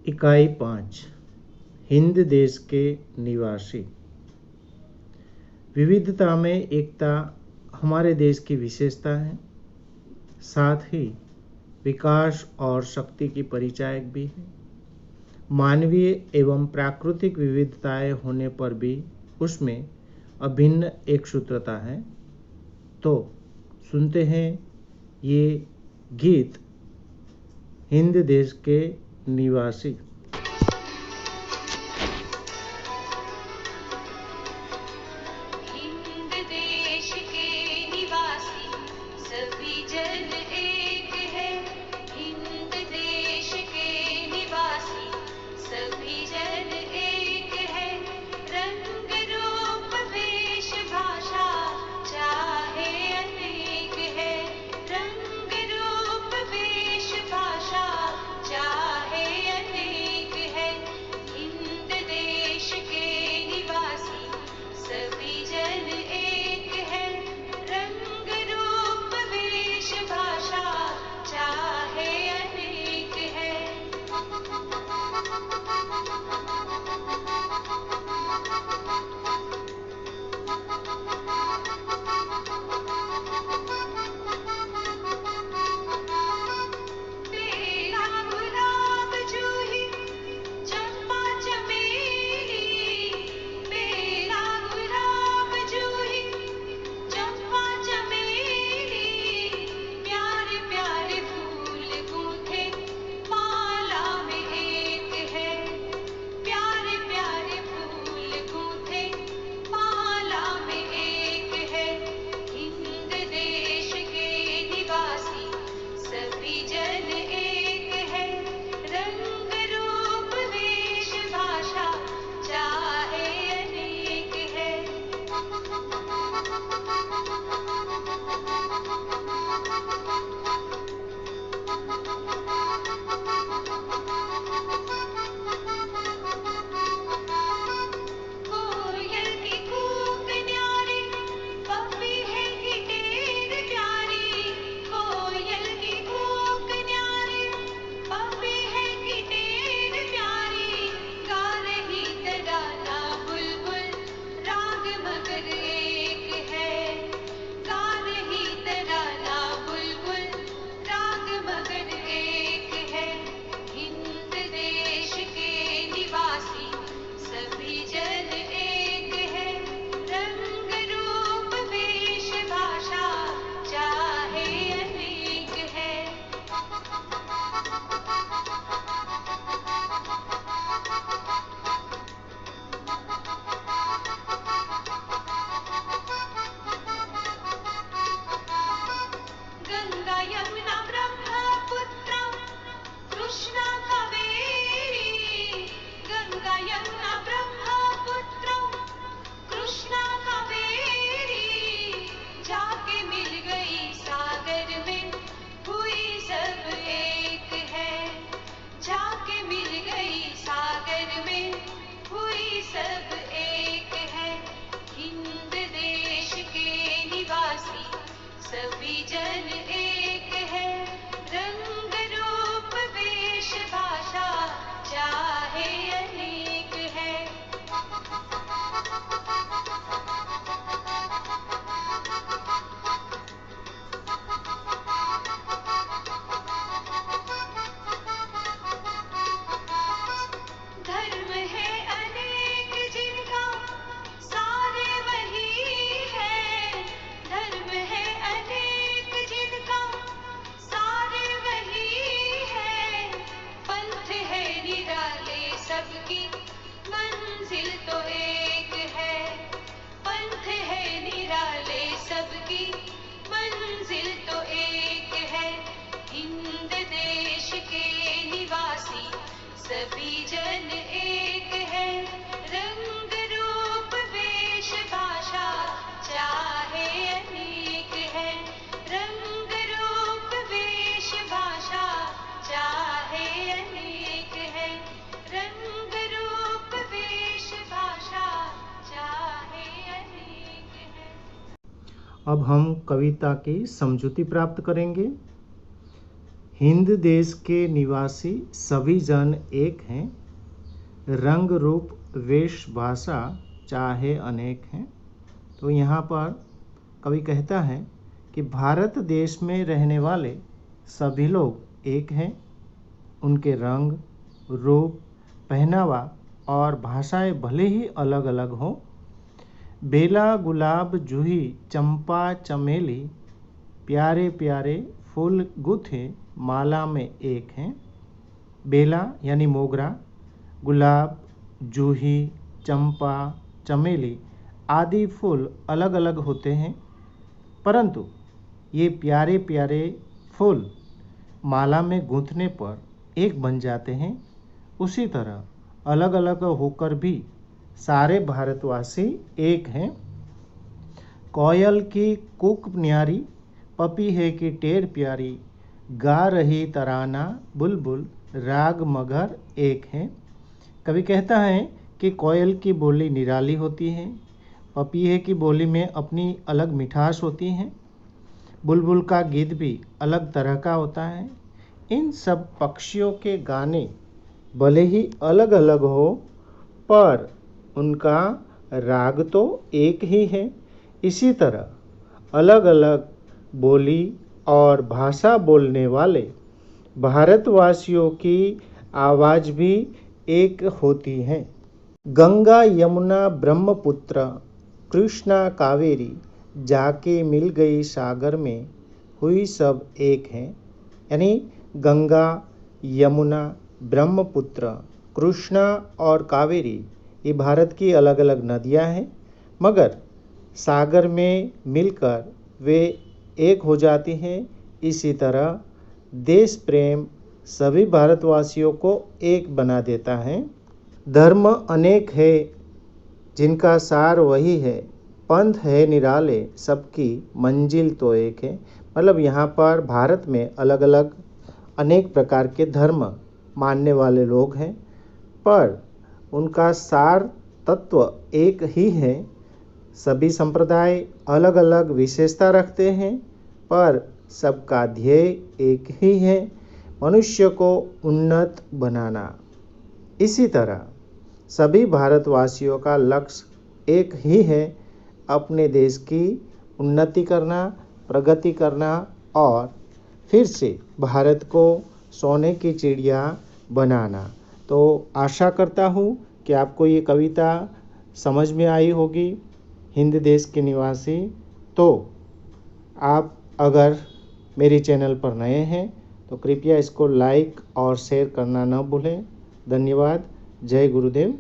इकाई 5 हिंद देश के निवासी। विविधता में एकता हमारे देश की विशेषता है, साथ ही विकास और शक्ति की परिचायक भी है। मानवीय एवं प्राकृतिक विविधताएं होने पर भी उसमें अभिन्न एक सूत्रता है। तो सुनते हैं ये गीत हिंद देश के निवासी। अब हम कविता की समझूती प्राप्त करेंगे। हिंद देश के निवासी सभी जन एक हैं, रंग रूप वेश भाषा चाहे अनेक हैं। तो यहाँ पर कवि कहता है कि भारत देश में रहने वाले सभी लोग एक हैं। उनके रंग, रूप, पहनावा और भाषाएं भले ही अलग अलग हों। बेला, गुलाब, जूही, चंपा, चमेली प्यारे प्यारे फूल गुथे माला में एक हैं। बेला यानी मोगरा, गुलाब, जूही, चंपा, चमेली आदि फूल अलग अलग होते हैं, परंतु ये प्यारे प्यारे फूल माला में गूंथने पर एक बन जाते हैं। उसी तरह अलग अलग होकर भी सारे भारतवासी एक हैं। कोयल की कूक न्यारी, पपीहे की टेर प्यारी, गा रही तराना बुलबुल, राग मगर एक हैं। कवि कहता है कि कोयल की बोली निराली होती है, पपीहे की बोली में अपनी अलग मिठास होती है, बुलबुल का गीत भी अलग तरह का होता है। इन सब पक्षियों के गाने भले ही अलग अलग हो, पर उनका राग तो एक ही है। इसी तरह अलग अलग बोली और भाषा बोलने वाले भारतवासियों की आवाज़ भी एक होती है। गंगा यमुना ब्रह्मपुत्र कृष्णा कावेरी, जाके मिल गई सागर में, हुई सब एक हैं। यानी गंगा, यमुना, ब्रह्मपुत्र, कृष्णा और कावेरी ये भारत की अलग अलग नदियां हैं, मगर सागर में मिलकर वे एक हो जाती हैं। इसी तरह देश प्रेम सभी भारतवासियों को एक बना देता है। धर्म अनेक है जिनका सार वही है, पंथ है निराले सबकी मंजिल तो एक है। मतलब यहाँ पर भारत में अलग अलग अनेक प्रकार के धर्म मानने वाले लोग हैं, पर उनका सार तत्व एक ही है। सभी संप्रदाय अलग अलग विशेषता रखते हैं, पर सबका ध्येय एक ही है, मनुष्य को उन्नत बनाना। इसी तरह सभी भारतवासियों का लक्ष्य एक ही है, अपने देश की उन्नति करना, प्रगति करना और फिर से भारत को सोने की चिड़िया बनाना। तो आशा करता हूँ कि आपको ये कविता समझ में आई होगी। हिंद देश के निवासी, तो आप अगर मेरे चैनल पर नए हैं तो कृपया इसको लाइक और शेयर करना न भूलें। धन्यवाद। जय गुरुदेव।